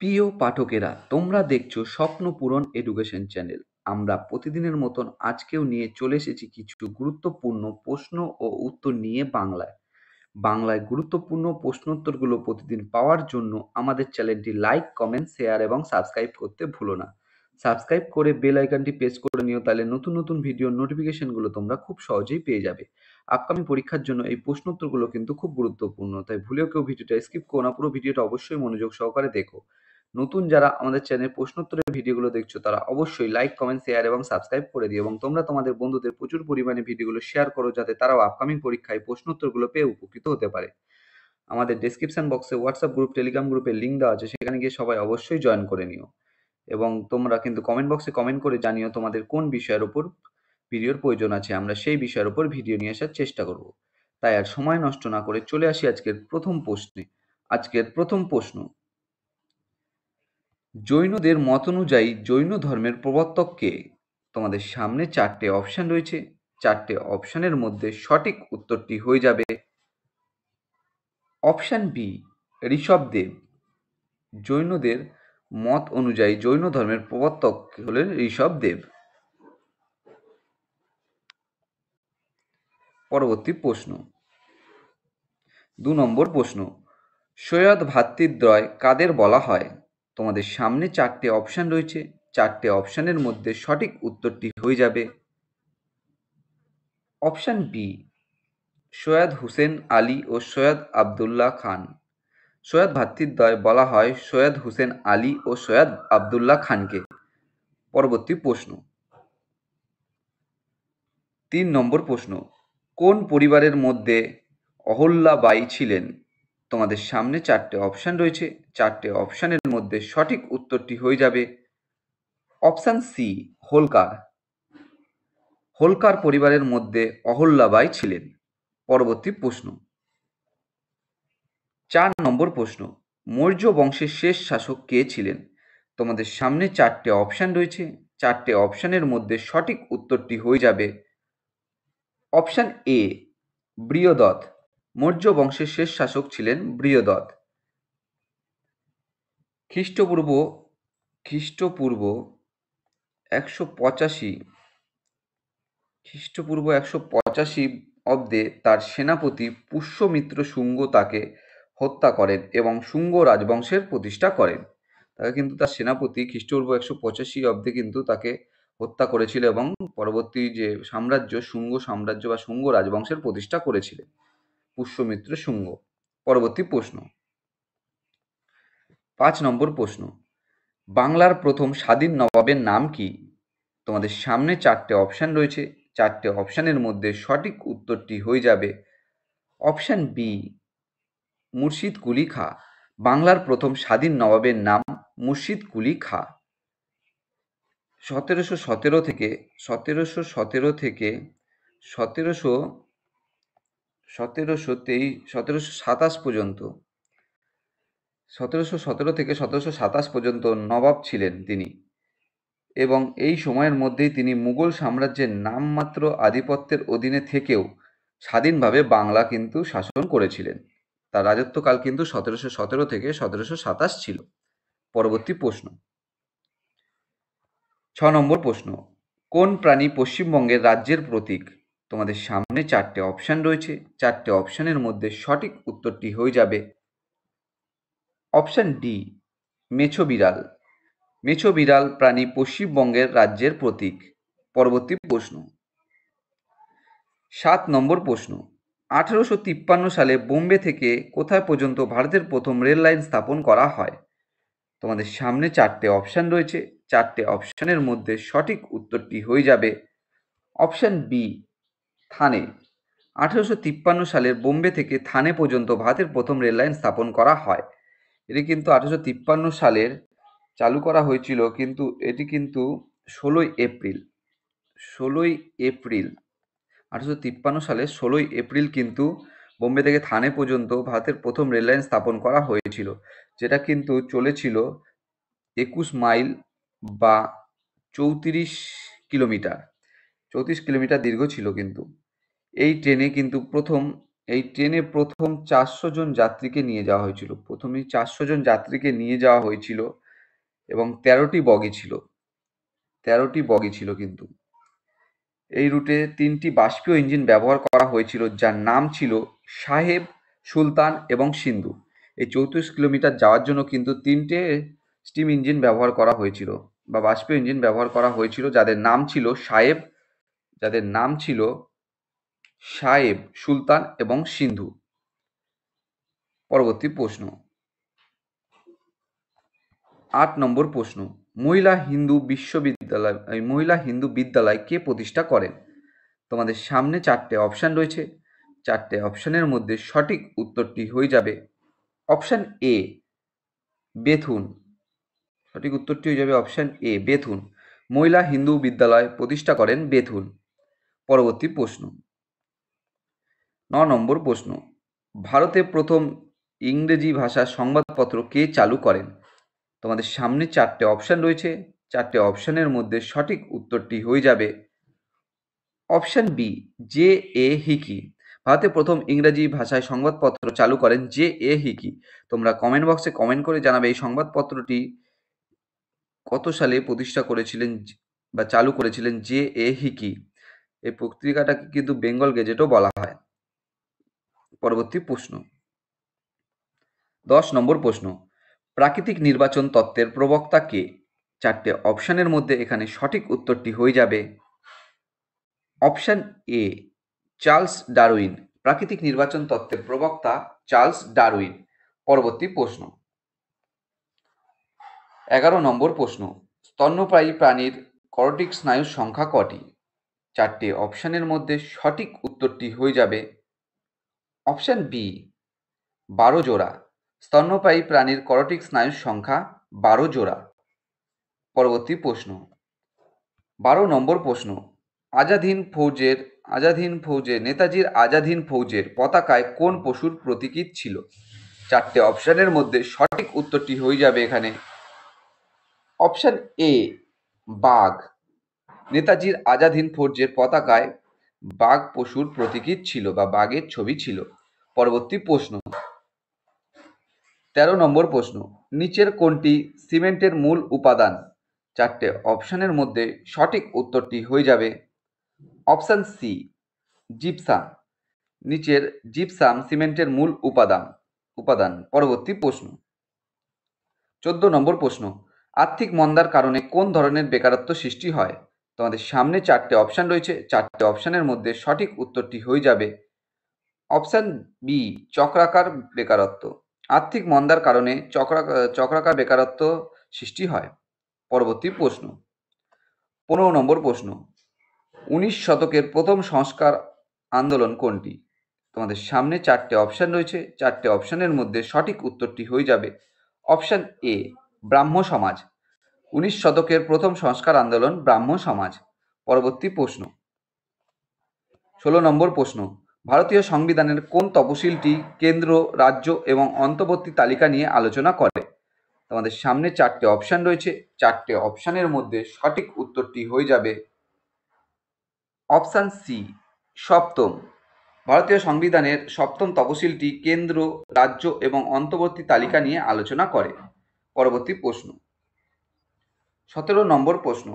প্রিয় পাঠকেরা, তোমরা দেখছো স্বপ্ন পূরণ এডুকেশন চ্যানেল। আমরা প্রতিদিনের মতন আজকেও নিয়ে চলে এসেছি কিছু গুরুত্বপূর্ণ প্রশ্ন ও উত্তর নিয়ে বাংলায়। বাংলায় গুরুত্বপূর্ণ প্রশ্নোত্তরগুলো প্রতিদিন পাওয়ার জন্য আমাদের চ্যানেলটি লাইক, কমেন্ট, শেয়ার এবং সাবস্ক্রাইব করতে ভুলো না। সাবস্ক্রাইব করে বেল আইকনটি প্রেস করে নিও, তাহলে নতুন নতুন ভিডিওর নোটিফিকেশনগুলো তোমরা খুব সহজেই পেয়ে যাবে। আপকামিং পরীক্ষার জন্য এই প্রশ্নোত্তরগুলো কিন্তু খুব গুরুত্বপূর্ণ, তাই ভুলেও কেউ ভিডিওটা স্কিপ করো না, পুরো ভিডিওটা অবশ্যই মনোযোগ সহকারে দেখো। নতুন যারা আমাদের চ্যানেলে প্রশ্নোত্তরের ভিডিওগুলো দেখছো তারা অবশ্যই লাইক, কমেন্ট, শেয়ার এবং সাবস্ক্রাইব করে দিও, এবং তোমরা তোমাদের বন্ধুদের প্রচুর পরিমাণে ভিডিওগুলো শেয়ার করো, যাতে তারাও আপকামিং পরীক্ষায় প্রশ্নোত্তরগুলো পেয়ে উপকৃত হতে পারে। আমাদের ডেসক্রিপশন বক্সে হোয়াটসঅ্যাপ গ্রুপ, টেলিগ্রাম গ্রুপের লিঙ্ক দেওয়া আছে, সেখানে গিয়ে সবাই অবশ্যই জয়েন করে নিও। এবং তোমরা কিন্তু কমেন্ট বক্সে কমেন্ট করে জানিও তোমাদের কোন বিষয়ের উপর ভিডিওর প্রয়োজন আছে, আমরা সেই বিষয়ের উপর ভিডিও নিয়ে আসার চেষ্টা করব। তাই আর সময় নষ্ট না করে চলে আসি আজকের প্রথম প্রশ্নে। আজকের প্রথম প্রশ্ন: জৈনদের মত অনুযায়ী জৈন ধর্মের প্রবর্তক কে? তোমাদের সামনে চারটে অপশন রয়েছে, চারটে অপশনের মধ্যে সঠিক উত্তরটি হয়ে যাবে অপশন বি, ঋষভদেব। জৈনদের মত অনুযায়ী জৈন ধর্মের প্রবর্তক হলেন ঋষভদেব। পরবর্তী প্রশ্ন, 2 নম্বর প্রশ্ন: সৈয়দ ভ্রাতৃদ্বয় কাদের বলা হয়? তোমাদের সামনে চারটে অপশন রয়েছে, চারটে অপশনের মধ্যে সঠিক উত্তরটি হয়ে যাবে অপশন বি, সৈয়দ হুসেন আলী ও সৈয়দ আবদুল্লাহ খান। সৈয়দ ভ্রাতৃদ্বয় বলা হয় সৈয়দ হুসেন আলী ও সৈয়দ আবদুল্লাহ খানকে। পরবর্তী প্রশ্ন, 3 নম্বর প্রশ্ন: কোন পরিবারের মধ্যে অহল্যাবাই ছিলেন? তোমাদের সামনে চারটে অপশন রয়েছে, চারটে অপশনের মধ্যে সঠিক উত্তরটি হয়ে যাবে অপশন সি, হোলকার। হোলকার পরিবারের মধ্যে অহল্যাবাই ছিলেন। পরবর্তী প্রশ্ন, 4 নম্বর প্রশ্ন: মৌর্য বংশের শেষ শাসক কে ছিলেন? তোমাদের সামনে চারটে অপশন রয়েছে, চারটে অপশনের মধ্যে সঠিক উত্তরটি হয়ে যাবে অপশন এ, বৃহদত্ত। মৌর্য বংশের শেষ শাসক ছিলেন বৃহদত্ত। খ্রিস্টপূর্ব খ্রিস্টপূর্ব 185 খ্রিস্টপূর্ব 185 অব্দে তার সেনাপতি পুষ্যমিত্র শুঙ্গ তাকে হত্যা করেন এবং শুঙ্গ রাজবংশের প্রতিষ্ঠা করেন। তাকে কিন্তু তার সেনাপতি খ্রিস্টপূর্ব 185 অব্দে কিন্তু তাকে হত্যা করেছিল এবং পরবর্তী যে সাম্রাজ্য শুঙ্গ সাম্রাজ্য বা শুঙ্গ রাজবংশের প্রতিষ্ঠা করেছিলেন পুষ্যমিত্র শুঙ্গ। পরবর্তী প্রশ্ন, 5 নম্বর প্রশ্ন: বাংলার প্রথম স্বাধীন নবাবের নাম কি? তোমাদের সামনে চারটে অপশন রয়েছে, চারটে অপশনের মধ্যে সঠিক উত্তরটি হয়ে যাবে অপশন বি, মুর্শিদ কুলি খাঁ। বাংলার প্রথম স্বাধীন নবাবের নাম মুর্শিদ কুলি খাঁ। 1717 থেকে 1727 পর্যন্ত 1727 পর্যন্ত নবাব ছিলেন তিনি, এবং এই সময়ের মধ্যেই তিনি মুঘল সাম্রাজ্যের নামমাত্র আধিপত্যের অধীনে থেকেও স্বাধীনভাবে বাংলা কিন্তু শাসন করেছিলেন। তার রাজত্বকাল কিন্তু 1717 থেকে 1727 ছিল। পরবর্তী প্রশ্ন, 6 নম্বর প্রশ্ন: কোন প্রাণী পশ্চিমবঙ্গের রাজ্যের প্রতীক? তোমাদের সামনে চারটে অপশন রয়েছে, চারটে অপশনের মধ্যে সঠিক উত্তরটি হয়ে যাবে অপশন ডি, মেছো বিড়াল। মেছো বিড়াল প্রাণী পশ্চিমবঙ্গের রাজ্যের প্রতীক। পরবর্তী প্রশ্ন, 7 নম্বর প্রশ্ন: 1853 সালে বোম্বে থেকে কোথায় পর্যন্ত ভারতের প্রথম রেল লাইন স্থাপন করা হয়? তোমাদের সামনে চারটে অপশন রয়েছে, চারটে অপশনের মধ্যে সঠিক উত্তরটি হয়ে যাবে অপশন বি, থানে। 1853 সালের বোম্বে থেকে থানে পর্যন্ত ভারতের প্রথম রেল লাইন স্থাপন করা হয়। এটি কিন্তু 1853 সালের চালু করা হয়েছিল, কিন্তু এটি কিন্তু 16ই এপ্রিল 1853 সালে 16ই এপ্রিল কিন্তু বোম্বে থেকে থানে পর্যন্ত ভারতের প্রথম রেল লাইন স্থাপন করা হয়েছিল, যেটা কিন্তু চলেছিল 21 মাইল বা 34 কিলোমিটার দীর্ঘ ছিল। কিন্তু এই ট্রেনে কিন্তু প্রথম এই ট্রেনে প্রথম 400 জন যাত্রীকে নিয়ে যাওয়া হয়েছিল। প্রথমেই 400 জন যাত্রীকে নিয়ে যাওয়া হয়েছিল এবং 13টি বগি ছিল। 13টি বগি ছিল কিন্তু। এই রুটে 3টি বাষ্পীয় ইঞ্জিন ব্যবহার করা হয়েছিল, যার নাম ছিল সাহেব, সুলতান এবং সিন্ধু। এই 34 কিলোমিটার যাওয়ার জন্য কিন্তু 3টে স্টিম ইঞ্জিন ব্যবহার করা হয়েছিল বা বাষ্পীয় ইঞ্জিন ব্যবহার করা হয়েছিল, যাদের নাম ছিল সাহেব, সুলতান এবং সিন্ধু। পরবর্তী প্রশ্ন, 8 নম্বর প্রশ্ন, মহিলা হিন্দু বিদ্যালয় কে প্রতিষ্ঠা করেন? তোমাদের সামনে 4টে অপশান রয়েছে। 4টে অপশানের মধ্যে সঠিক উত্তরটি হয়ে যাবে অপশান এ, বেথুন। সঠিক উত্তরটি হয়ে যাবে অপশান এ, বেথুন। মহিলা হিন্দু বিদ্যালয় প্রতিষ্ঠা করেন বেথুন। পরবর্তী প্রশ্ন, 9 নম্বর প্রশ্ন, ভারতে প্রথম ইংরেজি ভাষার সংবাদপত্র কে চালু করেন? তোমাদের সামনে 4টে অপশান রয়েছে। 4টে অপশানের মধ্যে সঠিক উত্তরটি হয়ে যাবে option B, J A Hickey. ভারতে প্রথম ইংরেজি ভাষায় সংবাদপত্র চালু করেন জে এ হিকি। তোমরা কমেন্ট বক্সে কমেন্ট করে জানাবে এই সংবাদপত্রটি কত সালে প্রতিষ্ঠা করেছিলেন বা চালু করেছিলেন জে এ হিকি। এই পত্রিকাটাকে কিন্তু বেঙ্গল গেজেটও বলা হয়। পরবর্তী প্রশ্ন, 10 নম্বর প্রশ্ন, প্রাকৃতিক নির্বাচন তত্ত্বের প্রবক্তা কে? 4টে অপশানের মধ্যে এখানে সঠিক উত্তরটি হয়ে যাবে অপশান এ, চার্লস ডারউইন। প্রাকৃতিক নির্বাচন তত্ত্বের প্রবক্তা চার্লস ডারউইন। পরবর্তী প্রশ্ন, 11 নম্বর প্রশ্ন, স্তন্যপায়ী প্রাণীর করটিক স্নায়ুর সংখ্যা কটি? 4টে অপশানের মধ্যে সঠিক উত্তরটি হয়ে যাবে অপশান বি, 12 জোড়া। স্তন্যপায়ী প্রাণীর করটিক স্নায়ুর সংখ্যা 12 জোড়া। পরবর্তী প্রশ্ন, 12 নম্বর প্রশ্ন, নেতাজির আজাদ হিন্দ ফৌজের পতাকায় কোন পশুর প্রতীকী ছিল? 4টে অপশানের মধ্যে সঠিক উত্তরটি হয়ে যাবে এখানে অপশান এ, বাঘ। নেতাজির আজাদ হিন্দ ফৌজের পতাকায় বাঘ পশুর প্রতীকী ছিল বা বাঘের ছবি ছিল। পরবর্তী প্রশ্ন, 13 নম্বর প্রশ্ন, নিচের কোনটি সিমেন্টের মূল উপাদান? 4টে অপশানের মধ্যে সঠিক উত্তরটি হয়ে যাবে অপশান সি, জিপসাম। নিচের জিপসাম সিমেন্টের মূল উপাদান। পরবর্তী প্রশ্ন, 14 নম্বর প্রশ্ন, আর্থিক মন্দার কারণে কোন ধরনের বেকারত্ব সৃষ্টি হয়? তোমাদের সামনে 4টে অপশান রয়েছে। 4টে অপশানের মধ্যে সঠিক উত্তরটি হয়ে যাবে অপশান বি, চক্রাকার বেকারত্ব। আর্থিক মন্দার কারণে চক্রাকার বেকারত্ব সৃষ্টি হয়। পরবর্তী প্রশ্ন, 15 নম্বর প্রশ্ন, 19 শতকের প্রথম সংস্কার আন্দোলন কোনটি? তোমাদের সামনে 4টে অপশান রয়েছে। 4টে অপশানের মধ্যে সঠিক উত্তরটি হয়ে যাবে অপশান এ, ব্রাহ্ম সমাজ। 19 শতকের প্রথম সংস্কার আন্দোলন ব্রাহ্ম সমাজ। পরবর্তী প্রশ্ন, 16 নম্বর প্রশ্ন, ভারতীয় সংবিধানের কোন তফসিলটি কেন্দ্র, রাজ্য এবং অন্তর্বর্তী তালিকা নিয়ে আলোচনা করে? তোমাদের সামনে 4টে অপশান রয়েছে। 4টে অপশানের মধ্যে সঠিক উত্তরটি হয়ে যাবে অপশান সি, সপ্তম। ভারতীয় সংবিধানের সপ্তম তফসিলটি কেন্দ্র, রাজ্য এবং অন্তর্বর্তী তালিকা নিয়ে আলোচনা করে। পরবর্তী প্রশ্ন, 17 নম্বর প্রশ্ন,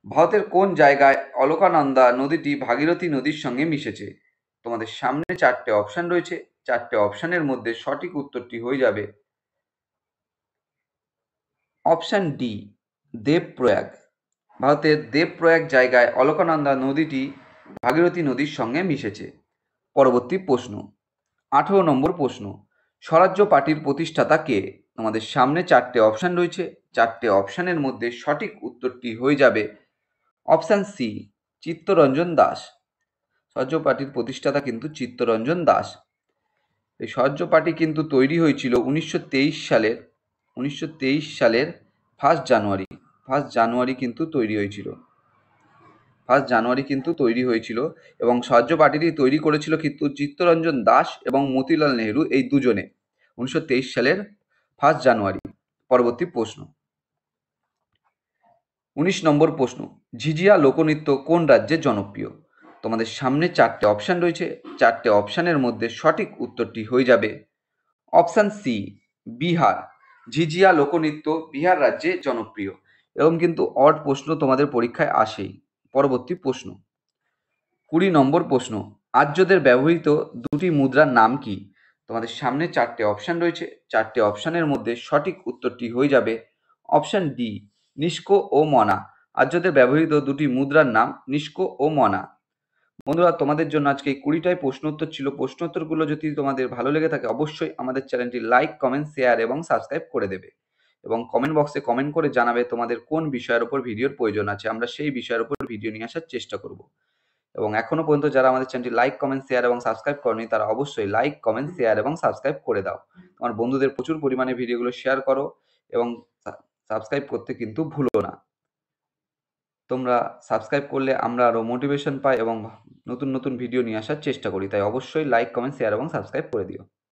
ভারতের কোন জায়গায় অলকানন্দা নদীটি ভাগীরথী নদীর সঙ্গে মিশেছে? তোমাদের সামনে 4টে অপশান রয়েছে। 4টে অপশানের মধ্যে সঠিক উত্তরটি হয়ে যাবে অপশান ডি, দেবপ্রয়াগ। ভারতের দেবপ্রয়াগ জায়গায় অলকানন্দা নদীটি ভাগীরথী নদীর সঙ্গে মিশেছে। পরবর্তী প্রশ্ন, 18 নম্বর প্রশ্ন, স্বরাজ্য পার্টির প্রতিষ্ঠাতা কে? তোমাদের সামনে 4টে অপশান রয়েছে। 4টে অপশানের মধ্যে সঠিক উত্তরটি হয়ে যাবে অপশান সি, চিত্তরঞ্জন দাস। স্বরাজ্য পার্টির প্রতিষ্ঠাতা কিন্তু চিত্তরঞ্জন দাস। এই স্বরাজ্য পার্টি কিন্তু তৈরি হয়েছিল 1923 সালের 1 জানুয়ারি কিন্তু তৈরি হয়েছিল এবং স্বরাজ্য পার্টিটি তৈরি করেছিল কিন্তু চিত্তরঞ্জন দাস এবং মতিলাল নেহেরু, এই দুজনে, 1923 সালের 1 জানুয়ারি। পরবর্তী প্রশ্ন, 19 নম্বর প্রশ্ন, ঝিঝিয়া লোকনৃত্য কোন রাজ্যে জনপ্রিয়? তোমাদের সামনে 4টে অপশান রয়েছে। 4টে অপশানের মধ্যে সঠিক উত্তরটি হয়ে যাবে অপশান সি, বিহার। ঝিঝিয়া লোকনৃত্য বিহার রাজ্যে জনপ্রিয়। এরকম কিন্তু অড প্রশ্ন তোমাদের পরীক্ষায় আসেই। পরবর্তী প্রশ্ন, 20 নম্বর প্রশ্ন, আর্যদের ব্যবহৃত দুটি মুদ্রার নাম কি? তোমাদের সামনে 4টে অপশান রয়েছে। 4টে অপশানের মধ্যে সঠিক উত্তরটি হয়ে যাবে অপশান ডি, নিস্কো ও মনা। আর্যদের ব্যবহৃত দুটি মুদ্রার নাম নিস্কো ও মনা। বন্ধুরা, তোমাদের জন্য আজকে এই 20টাই প্রশ্ন উত্তর ছিল। প্রশ্ন উত্তরগুলো যদি তোমাদের ভালো লেগে থাকে অবশ্যই আমাদের চ্যানেলটি লাইক, কমেন্ট, শেয়ার এবং সাবস্ক্রাইব করে দেবে। এবং কমেন্ট বক্সে কমেন্ট করে জানাবে তোমাদের কোন বিষয়ের উপর ভিডিওর প্রয়োজন আছে। আমরা সেই বিষয়ের উপর ভিডিও নিয়ে আসার চেষ্টা করব। এবং এখনো পর্যন্ত যারা আমাদের চ্যানেলটি লাইক, কমেন্ট, শেয়ার এবং সাবস্ক্রাইব করনি তারা অবশ্যই লাইক, কমেন্ট, শেয়ার এবং সাবস্ক্রাইব করে দাও। তোমার বন্ধুদের প্রচুর পরিমাণে ভিডিওগুলো শেয়ার করো এবং সাবস্ক্রাইব করতে কিন্তু ভুলো না। তোমরা সাবস্ক্রাইব করলে আমরা আরও মোটিভেশন পাই এবং নতুন নতুন ভিডিও নিয়ে আসার চেষ্টা করি। তাই অবশ্যই লাইক, কমেন্ট, শেয়ার এবং সাবস্ক্রাইব করে দিও।